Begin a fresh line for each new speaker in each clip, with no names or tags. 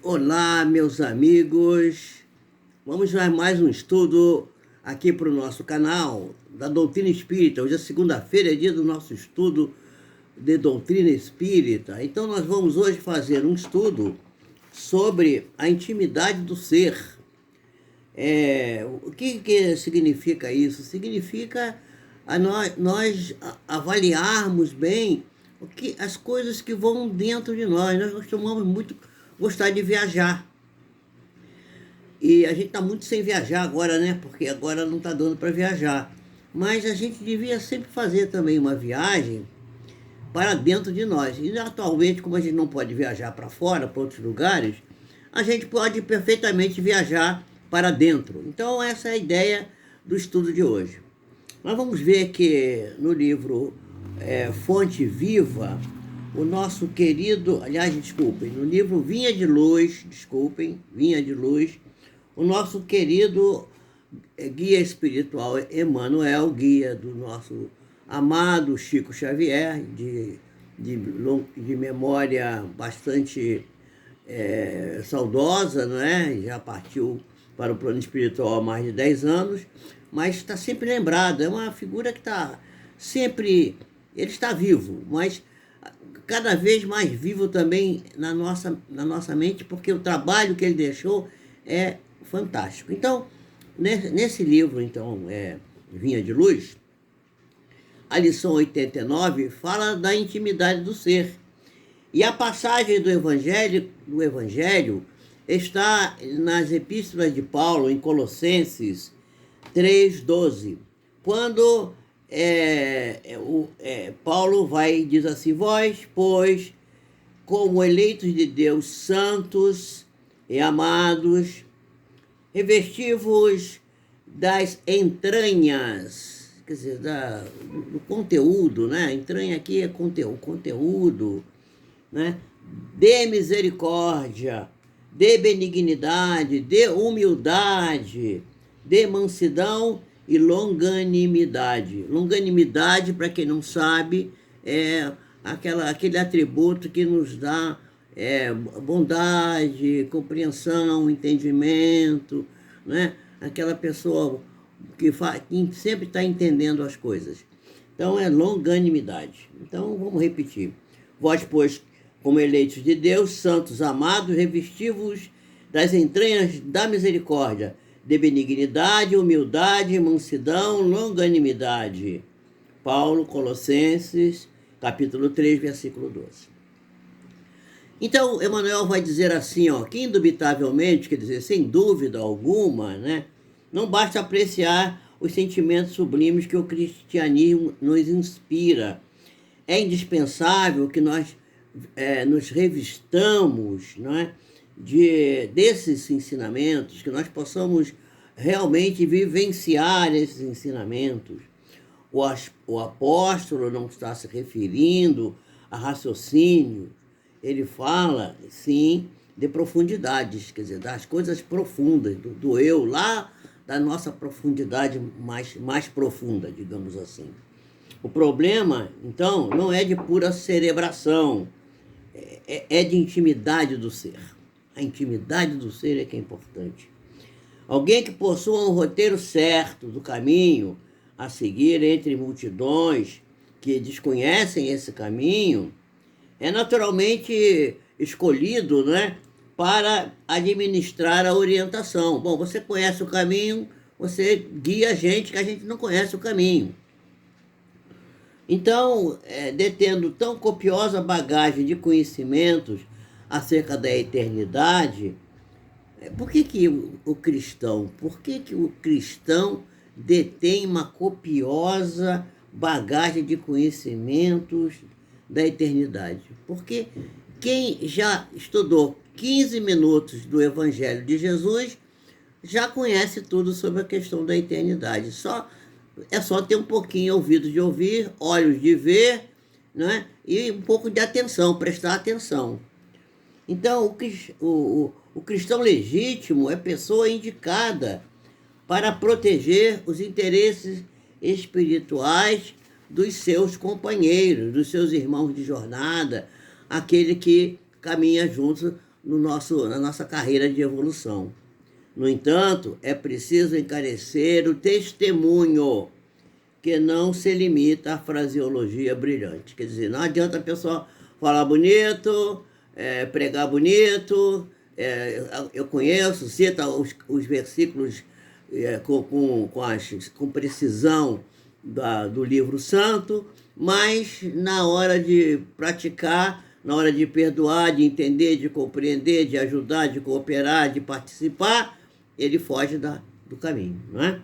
Olá, meus amigos. Vamos a mais um estudo aqui para o nosso canal da Doutrina Espírita. Hoje é segunda-feira, é dia do nosso estudo de Doutrina Espírita. Então nós vamos hoje fazer um estudo sobre a intimidade do ser. O que significa isso? Significa nós avaliarmos bem as coisas que vão dentro de nós. Nós costumamos muito gostar de viajar. E a gente está muito sem viajar agora, né? Porque agora não está dando para viajar. Mas a gente devia sempre fazer também uma viagem para dentro de nós. E atualmente, como a gente não pode viajar para fora, para outros lugares, a gente pode perfeitamente viajar para dentro. Então, essa é a ideia do estudo de hoje. Nós vamos ver que no livro Fonte Viva, o nosso querido, aliás, desculpem, no livro Vinha de Luz, Vinha de Luz, o nosso querido guia espiritual Emmanuel, guia do nosso amado Chico Xavier, de memória bastante saudosa, não é? Já partiu para o plano espiritual há mais de 10 anos, mas está sempre lembrado. É uma figura que está sempre... Ele está vivo, mas cada vez mais vivo também na nossa mente, porque o trabalho que ele deixou é fantástico. Então, nesse livro, então, Vinha de Luz, a lição 89 fala da intimidade do ser. E a passagem do Evangelho está nas epístolas de Paulo, em Colossenses 3:12, quando Paulo diz assim: vós, pois, como eleitos de Deus, santos e amados, revesti-vos das entranhas, quer dizer, do conteúdo, né? Entranha aqui é conteúdo, né? De misericórdia, de benignidade, de humildade, de mansidão e longanimidade. Longanimidade, para quem não sabe, é aquele atributo que nos dá bondade, compreensão, entendimento, né? Aquela pessoa que sempre está entendendo as coisas. Então, é longanimidade. Então, vamos repetir. Vós, pois, como eleitos de Deus, santos, amados, revesti-vos das entranhas da misericórdia, de benignidade, humildade, mansidão, longanimidade. Paulo, Colossenses, capítulo 3, versículo 12. Então, Emmanuel vai dizer assim, que indubitavelmente, quer dizer, sem dúvida alguma, né, não basta apreciar os sentimentos sublimes que o cristianismo nos inspira. É indispensável que nós nos revistamos, não é, desses ensinamentos, que nós possamos realmente vivenciar esses ensinamentos. O apóstolo não está se referindo a raciocínio, ele fala, sim, de profundidades, quer dizer, das coisas profundas, do eu, lá da nossa profundidade mais profunda, digamos assim. O problema, então, não é de pura cerebração, é de intimidade do ser. A intimidade do ser é que é importante. Alguém que possua um roteiro certo do caminho a seguir entre multidões que desconhecem esse caminho, é naturalmente escolhido, né, para administrar a orientação. Bom, você conhece o caminho, você guia a gente, que a gente não conhece o caminho. Então, detendo tão copiosa bagagem de conhecimentos acerca da eternidade, por que o cristão detém uma copiosa bagagem de conhecimentos da eternidade? Porque quem já estudou 15 minutos do Evangelho de Jesus já conhece tudo sobre a questão da eternidade. É só ter um pouquinho ouvido de ouvir, olhos de ver, né? E um pouco de atenção, prestar atenção. Então, o cristão legítimo é pessoa indicada para proteger os interesses espirituais dos seus companheiros, dos seus irmãos de jornada, aquele que caminha junto na nossa carreira de evolução. No entanto, é preciso encarecer o testemunho, que não se limita à fraseologia brilhante. Quer dizer, não adianta a pessoa falar bonito, pregar bonito, eu conheço, cita os versículos com precisão do livro santo, mas na hora de praticar, na hora de perdoar, de entender, de compreender, de ajudar, de cooperar, de participar, ele foge do caminho, não é?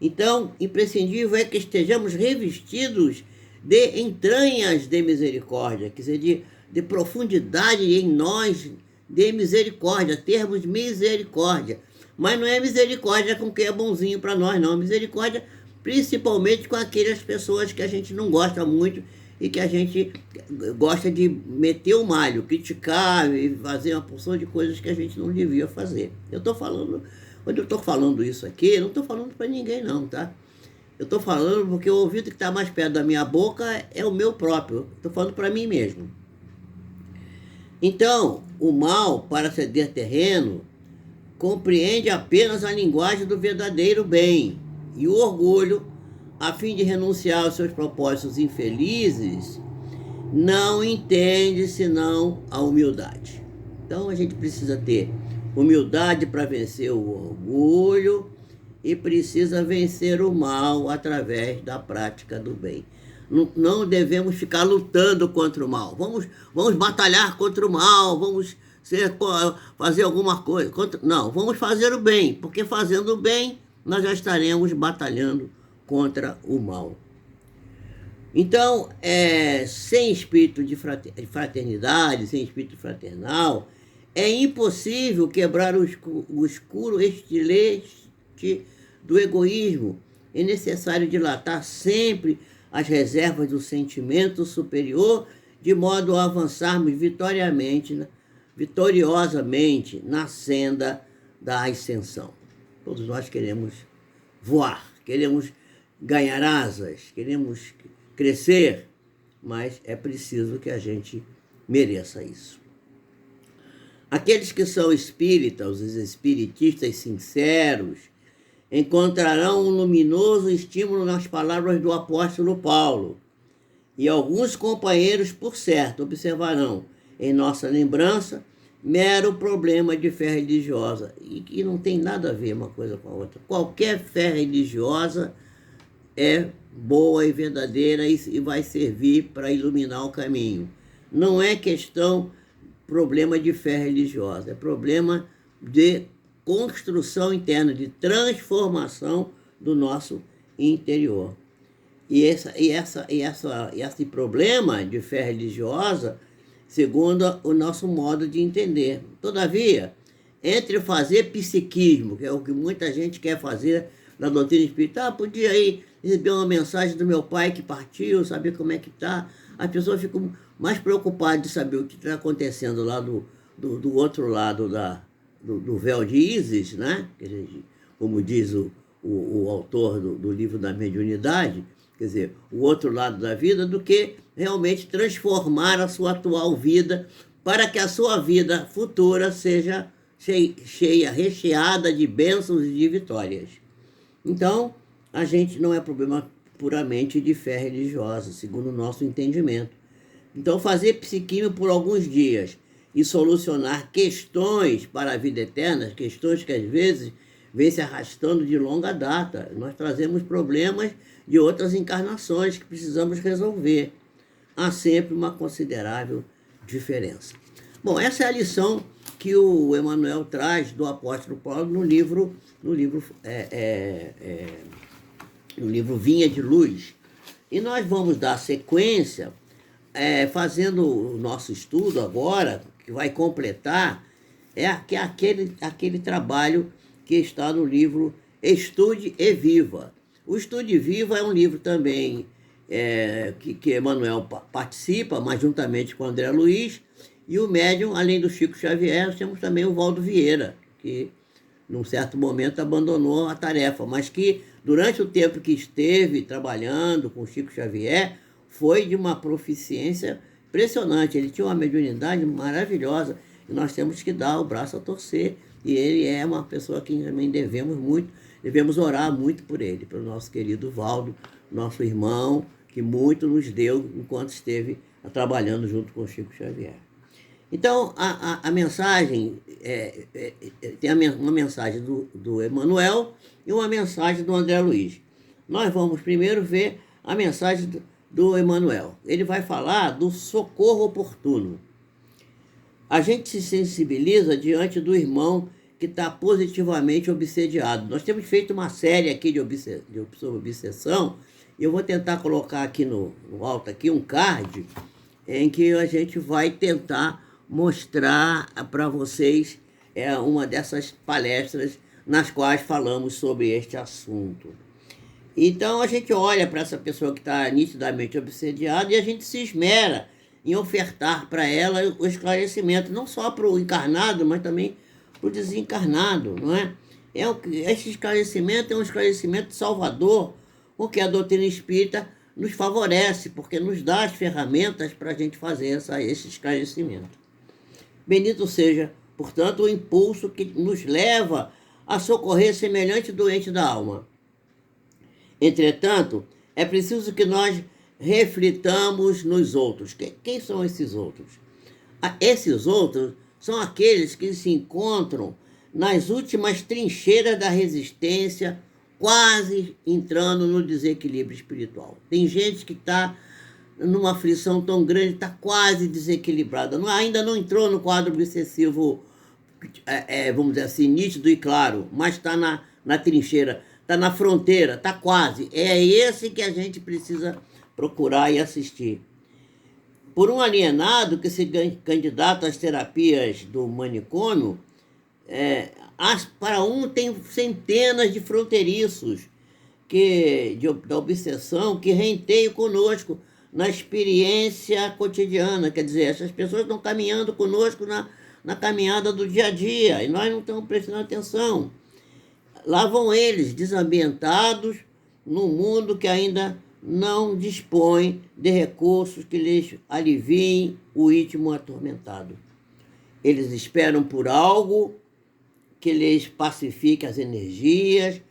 Então, imprescindível é que estejamos revestidos de entranhas de misericórdia, quer dizer, de profundidade em nós, de misericórdia, termos misericórdia. Mas não é misericórdia com quem é bonzinho para nós, não. Misericórdia principalmente com aquelas pessoas que a gente não gosta muito e que a gente gosta de meter o malho, criticar e fazer uma porção de coisas que a gente não devia fazer. Quando eu estou falando isso aqui, eu não estou falando para ninguém não, tá? Eu estou falando porque o ouvido que está mais perto da minha boca é o meu próprio. Estou falando para mim mesmo. Então, o mal, para ceder terreno, compreende apenas a linguagem do verdadeiro bem. E o orgulho, a fim de renunciar aos seus propósitos infelizes, não entende senão a humildade. Então, a gente precisa ter humildade para vencer o orgulho e precisa vencer o mal através da prática do bem. Não devemos ficar lutando contra o mal. Vamos batalhar contra o mal, vamos fazer alguma coisa. Não, vamos fazer o bem, porque fazendo o bem, nós já estaremos batalhando contra o mal. Então, sem espírito de fraternidade, sem espírito fraternal, é impossível quebrar o escuro estilete do egoísmo. É necessário dilatar sempre as reservas do sentimento superior, de modo a avançarmos vitoriosamente na senda da ascensão. Todos nós queremos voar, queremos ganhar asas, queremos crescer, mas é preciso que a gente mereça isso. Aqueles que são espíritas, os espiritistas sinceros, encontrarão um luminoso estímulo nas palavras do apóstolo Paulo. E alguns companheiros, por certo, observarão em nossa lembrança mero problema de fé religiosa. E não tem nada a ver uma coisa com a outra. Qualquer fé religiosa é boa e verdadeira e vai servir para iluminar o caminho. Não é problema de fé religiosa, é problema de construção interna, de transformação do nosso interior. E esse problema de fé religiosa, segundo o nosso modo de entender. Todavia, entre fazer psiquismo, que é o que muita gente quer fazer na doutrina espírita, podia ir receber uma mensagem do meu pai que partiu, saber como é que está. As pessoas ficam mais preocupadas de saber o que está acontecendo lá do outro lado do véu de Ísis, né? Como diz o autor do livro da mediunidade, quer dizer, o outro lado da vida, do que realmente transformar a sua atual vida para que a sua vida futura seja cheia, recheada de bênçãos e de vitórias. Então, a gente não é problema puramente de fé religiosa, segundo o nosso entendimento. Então, fazer psiquismo por alguns dias e solucionar questões para a vida eterna, questões que às vezes vêm se arrastando de longa data. Nós trazemos problemas de outras encarnações que precisamos resolver. Há sempre uma considerável diferença. Bom, essa é a lição que o Emmanuel traz do apóstolo Paulo no livro Vinha de Luz. E nós vamos dar sequência fazendo o nosso estudo agora, que vai completar, aquele trabalho que está no livro Estude e Viva. O Estude e Viva é um livro também que Emmanuel participa, mas juntamente com André Luiz, e o médium, além do Chico Xavier, nós temos também o Valdo Vieira, que num certo momento abandonou a tarefa, mas que durante o tempo que esteve trabalhando com o Chico Xavier, foi de uma proficiência impressionante. Ele tinha uma mediunidade maravilhosa. e nós temos que dar o braço a torcer, e ele é uma pessoa que também devemos orar muito por ele, pelo nosso querido Valdo, nosso irmão, que muito nos deu enquanto esteve trabalhando junto com o Chico Xavier. Então, a mensagem, tem uma mensagem do Emmanuel e uma mensagem do André Luiz. Nós vamos primeiro ver a mensagem do Emmanuel. Ele vai falar do socorro oportuno. A gente se sensibiliza diante do irmão que está positivamente obsediado. Nós temos feito uma série aqui sobre obsessão, e eu vou tentar colocar aqui no alto aqui um card em que a gente vai tentar mostrar para vocês uma dessas palestras nas quais falamos sobre este assunto. Então a gente olha para essa pessoa que está nitidamente obsediada e a gente se esmera em ofertar para ela o esclarecimento, não só para o encarnado, mas também para o desencarnado, não é? Esse esclarecimento é um esclarecimento salvador, porque a doutrina espírita nos favorece, porque nos dá as ferramentas para a gente fazer esse esclarecimento. Bendito seja, portanto, o impulso que nos leva a socorrer semelhante doente da alma. Entretanto, é preciso que nós reflitamos nos outros. Quem são esses outros? Esses outros são aqueles que se encontram nas últimas trincheiras da resistência, quase entrando no desequilíbrio espiritual. Tem gente que está numa aflição tão grande, está quase desequilibrada. Ainda não entrou no quadro obsessivo, vamos dizer assim, nítido e claro, mas está na trincheira, está na fronteira, está quase. É esse que a gente precisa procurar e assistir. Por um alienado que se candidata às terapias do manicômio, para um tem centenas de fronteiriços da obsessão que renteiam conosco na experiência cotidiana. Quer dizer, essas pessoas estão caminhando conosco na caminhada do dia a dia e nós não estamos prestando atenção. Lá vão eles, desambientados, num mundo que ainda não dispõe de recursos que lhes aliviem o íntimo atormentado. Eles esperam por algo que lhes pacifique as energias,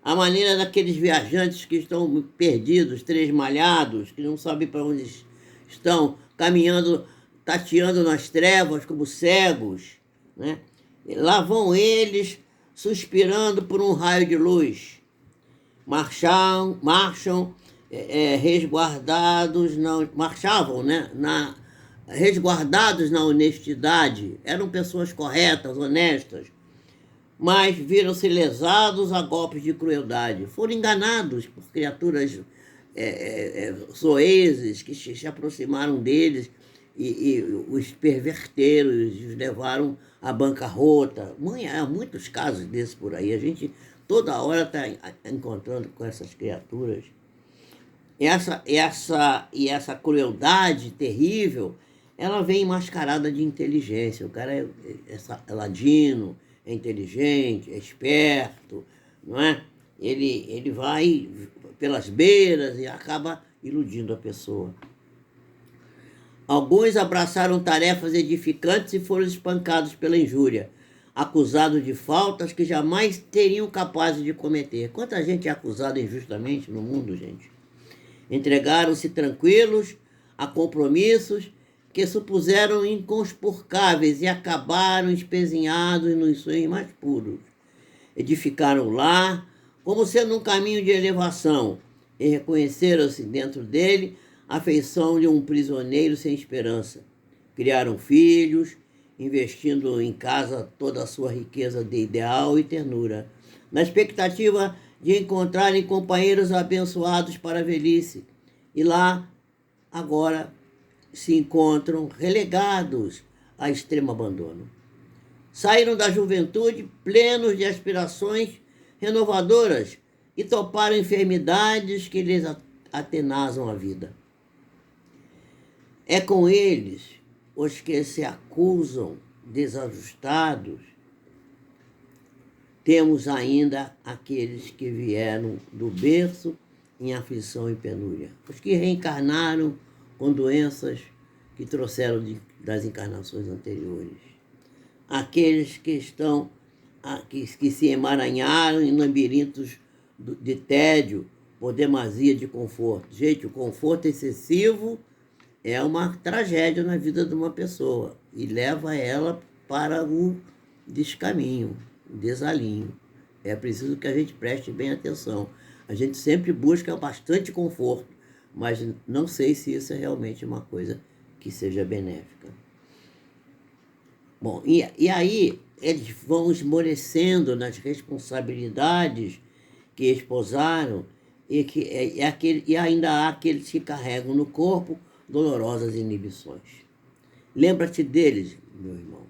a maneira daqueles viajantes que estão perdidos, tresmalhados, que não sabem para onde estão, caminhando, tateando nas trevas como cegos, né? Lá vão eles suspirando por um raio de luz. Marchavam, né? Resguardados na honestidade, eram pessoas corretas, honestas, mas viram-se lesados a golpes de crueldade. Foram enganados por criaturas soezes que se aproximaram deles e os perverteram, os levaram à bancarrota. Há muitos casos desses por aí. A gente toda hora está encontrando com essas criaturas. Essa crueldade terrível, ela vem mascarada de inteligência. O cara é ladino, é inteligente, é esperto, não é? Ele vai pelas beiras e acaba iludindo a pessoa. Alguns abraçaram tarefas edificantes e foram espancados pela injúria, acusados de faltas que jamais teriam capazes de cometer. Quanta gente é acusada injustamente no mundo, gente? Entregaram-se tranquilos a compromissos que supuseram inconspurcáveis e acabaram espezinhados nos sonhos mais puros. Edificaram o lar como sendo um caminho de elevação e reconheceram-se dentro dele a feição de um prisioneiro sem esperança. Criaram filhos, investindo em casa toda a sua riqueza de ideal e ternura, na expectativa de encontrarem companheiros abençoados para a velhice. E lá, agora, se encontram relegados a extremo abandono. Saíram da juventude plenos de aspirações renovadoras e toparam enfermidades que lhes atenazam a vida. É com eles os que se acusam desajustados. Temos ainda aqueles que vieram do berço em aflição e penúria, os que reencarnaram com doenças que trouxeram das encarnações anteriores. aqueles que estão que se emaranharam em labirintos de tédio por demasia de conforto. Gente, o conforto excessivo é uma tragédia na vida de uma pessoa e leva ela para o descaminho, o desalinho. É preciso que a gente preste bem atenção. A gente sempre busca bastante conforto, mas não sei se isso é realmente uma coisa que seja benéfica. Bom, e aí eles vão esmorecendo nas responsabilidades que esposaram e ainda há aqueles que carregam no corpo dolorosas inibições. Lembra-te deles, meu irmão,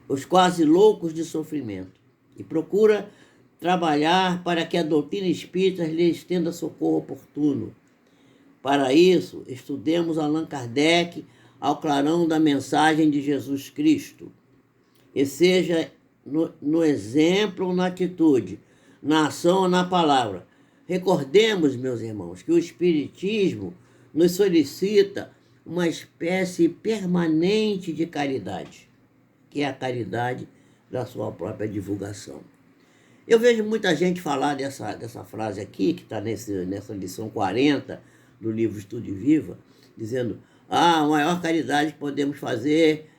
os quase loucos de sofrimento, e procura trabalhar para que a doutrina espírita lhe estenda socorro oportuno. Para isso, estudemos Allan Kardec ao clarão da mensagem de Jesus Cristo, e seja no exemplo ou na atitude, na ação ou na palavra. Recordemos, meus irmãos, que o Espiritismo nos solicita uma espécie permanente de caridade, que é a caridade da sua própria divulgação. Eu vejo muita gente falar dessa frase aqui, que está nessa lição 40 do livro Estude Viva, dizendo: a maior caridade que podemos fazer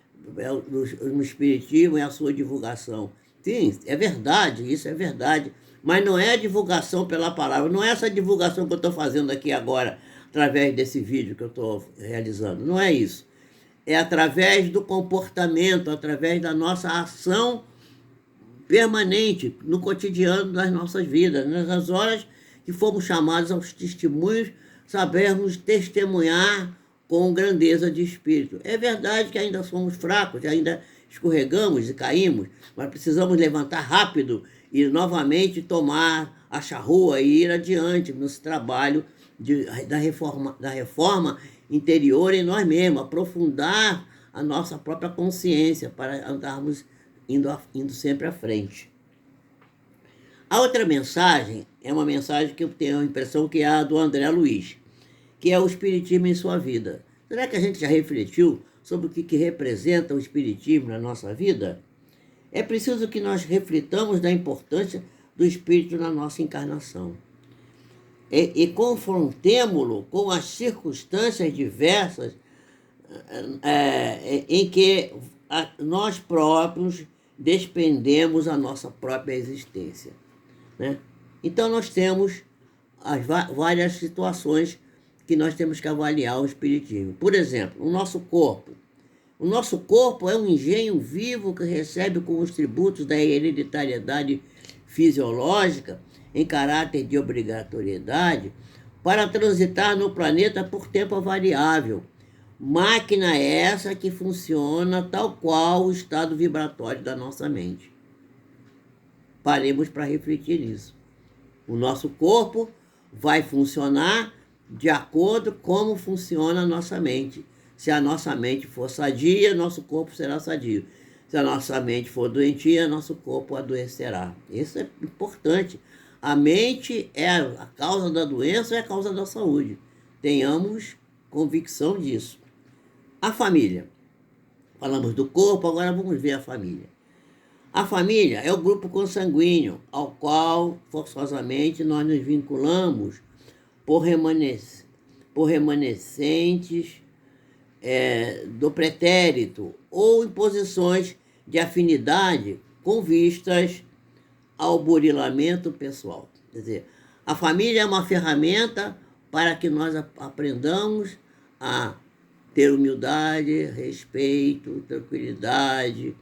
no Espiritismo é a sua divulgação. Sim, é verdade, isso é verdade, mas não é a divulgação pela palavra, não é essa divulgação que eu estou fazendo aqui agora, através desse vídeo que eu estou realizando, não é isso. É através do comportamento, através da nossa ação permanente no cotidiano das nossas vidas, nas horas que fomos chamados aos testemunhos, sabermos testemunhar com grandeza de espírito. É verdade que ainda somos fracos, ainda escorregamos e caímos, mas precisamos levantar rápido e novamente tomar a charrua e ir adiante nesse trabalho da reforma interior em nós mesmos, aprofundar a nossa própria consciência para andarmos indo sempre à frente. A outra mensagem é uma mensagem que eu tenho a impressão que é a do André Luiz, que é o Espiritismo em sua vida. Será que a gente já refletiu sobre o que representa o Espiritismo na nossa vida? É preciso que nós reflitamos da importância do Espírito na nossa encarnação. E confrontemo-lo com as circunstâncias diversas em que nós próprios despendemos a nossa própria existência, né? Então nós temos as várias situações que nós temos que avaliar o Espiritismo. Por exemplo, o nosso corpo. O nosso corpo é um engenho vivo que recebe com os tributos da hereditariedade fisiológica, em caráter de obrigatoriedade, para transitar no planeta por tempo variável. Máquina essa que funciona tal qual o estado vibratório da nossa mente. Paremos para refletir nisso. O nosso corpo vai funcionar de acordo com como funciona a nossa mente. Se a nossa mente for sadia, nosso corpo será sadio. Se a nossa mente for doentia, nosso corpo adoecerá. Isso é importante. A mente é a causa da doença, é a causa da saúde. Tenhamos convicção disso. A família. Falamos do corpo, agora vamos ver a família. A família é o grupo consanguíneo ao qual, forçosamente, nós nos vinculamos por remanescentes do pretérito ou em posições de afinidade com vistas ao burilamento pessoal. Quer dizer, a família é uma ferramenta para que nós aprendamos a ter humildade, respeito, tranquilidade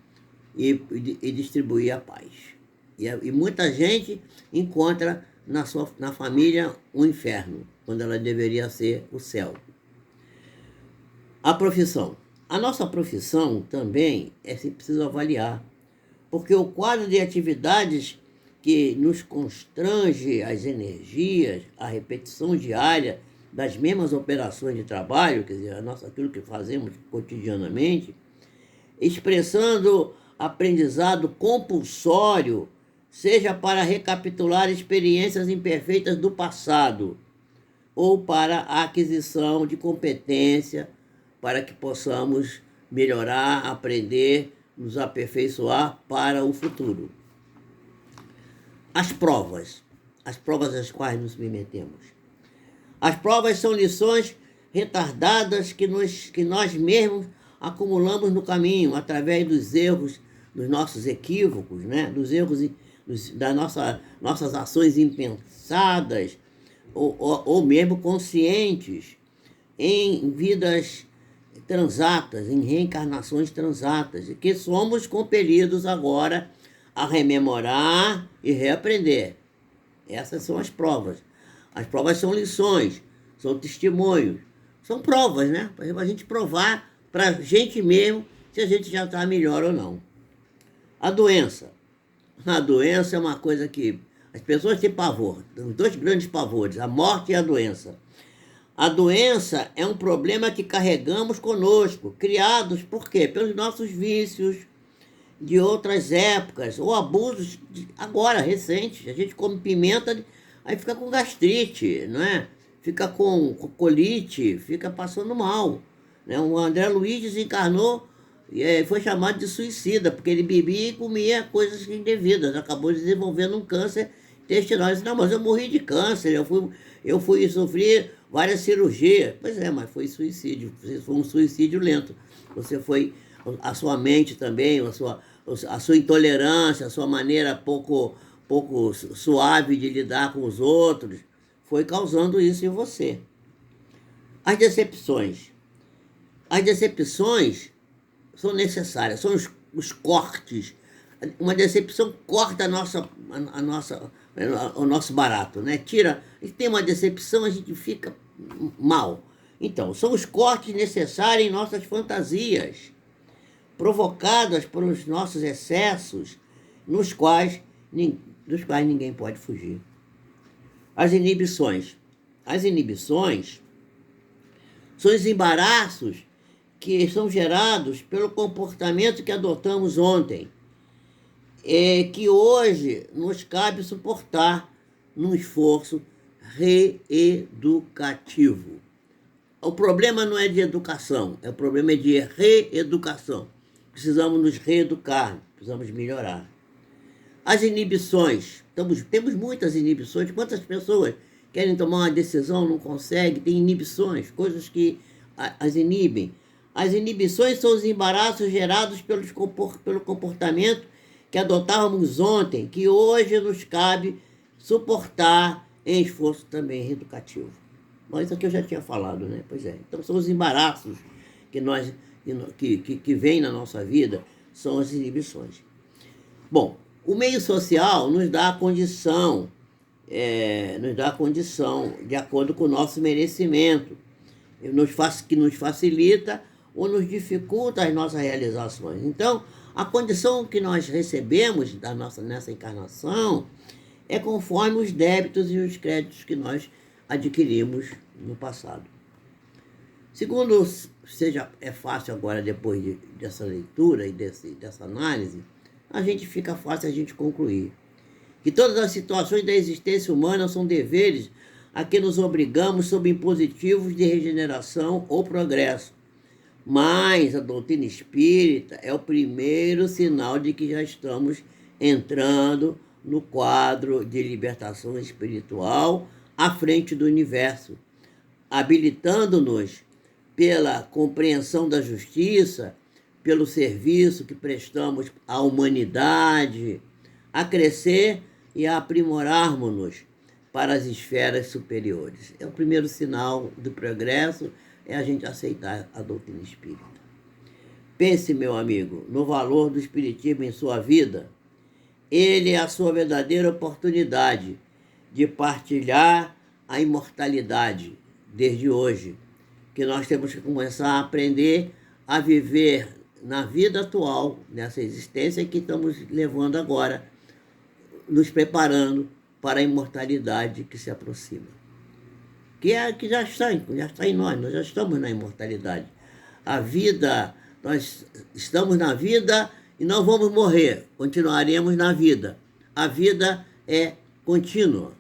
e distribuir a paz. E muita gente encontra na família um inferno, quando ela deveria ser o céu. A profissão. A nossa profissão também se precisa avaliar, porque o quadro de atividades que nos constrange as energias, a repetição diária das mesmas operações de trabalho, quer dizer, aquilo que fazemos cotidianamente, expressando aprendizado compulsório, seja para recapitular experiências imperfeitas do passado, ou para a aquisição de competência, para que possamos melhorar, aprender nos aperfeiçoar para o futuro. As provas às quais nos submetemos. As provas são lições retardadas que nós mesmos acumulamos no caminho, através dos erros, dos nossos equívocos, né? Dos erros das nossas ações impensadas, ou mesmo conscientes, em vidas transatas, em reencarnações transatas, e que somos compelidos agora a rememorar e reaprender. Essas são as provas. As provas são lições, são testemunhos, são provas, né? Para a gente provar para a gente mesmo se a gente já está melhor ou não. A doença. A doença é uma coisa que as pessoas têm pavor, têm dois grandes pavores, a morte e a doença. A doença é um problema que carregamos conosco, criados por quê? Pelos nossos vícios de outras épocas, ou abusos agora, recentes. A gente come pimenta, aí fica com gastrite, não é? Fica com colite, fica passando mal. Né? O André Luiz desencarnou e foi chamado de suicida, porque ele bebia e comia coisas indevidas. Acabou desenvolvendo um câncer intestinal. Ele disse, não, mas eu morri de câncer, eu fui sofrer várias cirurgias. Pois é, mas foi suicídio. Foi um suicídio lento. Você foi, a sua mente também, a sua intolerância, a sua maneira pouco suave de lidar com os outros, foi causando isso em você. As decepções. As decepções são necessárias, são os cortes. Uma decepção corta o nosso barato, né? Tira, a gente tem uma decepção, a gente fica mal. Então, são os cortes necessários em nossas fantasias, provocadas pelos nossos excessos, dos quais ninguém pode fugir. As inibições. As inibições são os embaraços que são gerados pelo comportamento que adotamos ontem, que hoje nos cabe suportar num esforço reeducativo. O problema não é de educação, o problema é de reeducação. Precisamos nos reeducar, precisamos melhorar. As inibições, temos muitas inibições. Quantas pessoas querem tomar uma decisão, não conseguem, tem inibições, coisas que as inibem. As inibições são os embaraços gerados pelo comportamento que adotávamos ontem, que hoje nos cabe suportar em esforço também reeducativo. Mas isso aqui eu já tinha falado, né? Pois é. Então são os embaraços que vêm na nossa vida, são as inibições. Bom, o meio social nos dá a condição, de acordo com o nosso merecimento, que nos facilita ou nos dificulta as nossas realizações. Então, a condição que nós recebemos nessa encarnação é conforme os débitos e os créditos que nós adquirimos no passado. Segundo, é fácil agora, depois dessa leitura e dessa análise, fica fácil a gente concluir que todas as situações da existência humana são deveres a que nos obrigamos sob impositivos de regeneração ou progresso. Mas a doutrina espírita é o primeiro sinal de que já estamos entrando no quadro de libertação espiritual à frente do universo, habilitando-nos pela compreensão da justiça, pelo serviço que prestamos à humanidade, a crescer e a aprimorarmos-nos para as esferas superiores. É o primeiro sinal do progresso, é a gente aceitar a doutrina espírita. Pense, meu amigo, no valor do espiritismo em sua vida. Ele é a sua verdadeira oportunidade de partilhar a imortalidade desde hoje, que nós temos que começar a aprender a viver na vida atual, nessa existência que estamos levando agora, nos preparando para a imortalidade que se aproxima. Que já está em nós já estamos na imortalidade. A vida, nós estamos na vida e não vamos morrer, continuaremos na vida. A vida é contínua.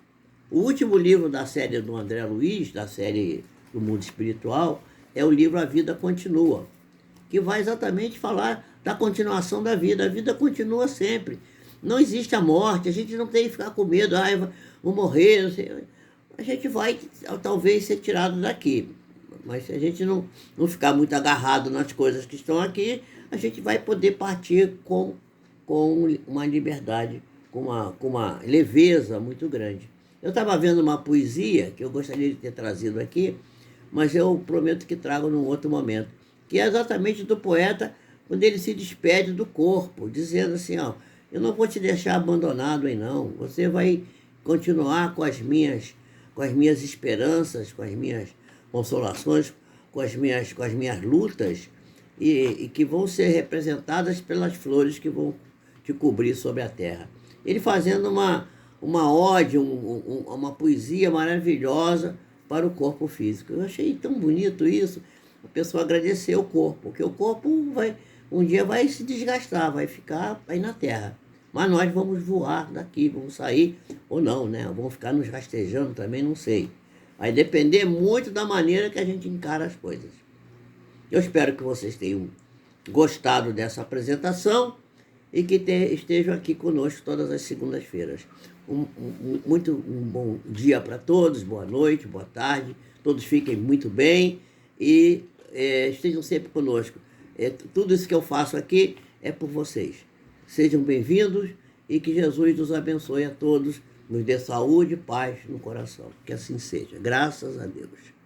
O último livro da série do André Luiz, da série do Mundo Espiritual, é o livro A Vida Continua, que vai exatamente falar da continuação da vida. A vida continua sempre. Não existe a morte, a gente não tem que ficar com medo, vou morrer, não sei. A gente vai talvez ser tirado daqui. Mas se a gente não ficar muito agarrado nas coisas que estão aqui, a gente vai poder partir com uma liberdade, com uma leveza muito grande. Eu estava vendo uma poesia que eu gostaria de ter trazido aqui, mas eu prometo que trago num outro momento, que é exatamente do poeta quando ele se despede do corpo, dizendo assim, ó, eu não vou te deixar abandonado aí não, você vai continuar com as minhas esperanças, com as minhas consolações, com as minhas lutas, e que vão ser representadas pelas flores que vão te cobrir sobre a terra. Ele fazendo uma ode, uma poesia maravilhosa para o corpo físico. Eu achei tão bonito isso, a pessoa agradecer o corpo, porque o corpo um dia vai se desgastar, vai ficar aí na terra. Mas nós vamos voar daqui, vamos sair, ou não, né? Vamos ficar nos rastejando também, não sei. Vai depender muito da maneira que a gente encara as coisas. Eu espero que vocês tenham gostado dessa apresentação e que estejam aqui conosco todas as segundas-feiras. Um bom dia para todos, boa noite, boa tarde, todos fiquem muito bem e estejam sempre conosco. Tudo isso que eu faço aqui é por vocês. Sejam bem-vindos e que Jesus nos abençoe a todos, nos dê saúde e paz no coração. Que assim seja. Graças a Deus.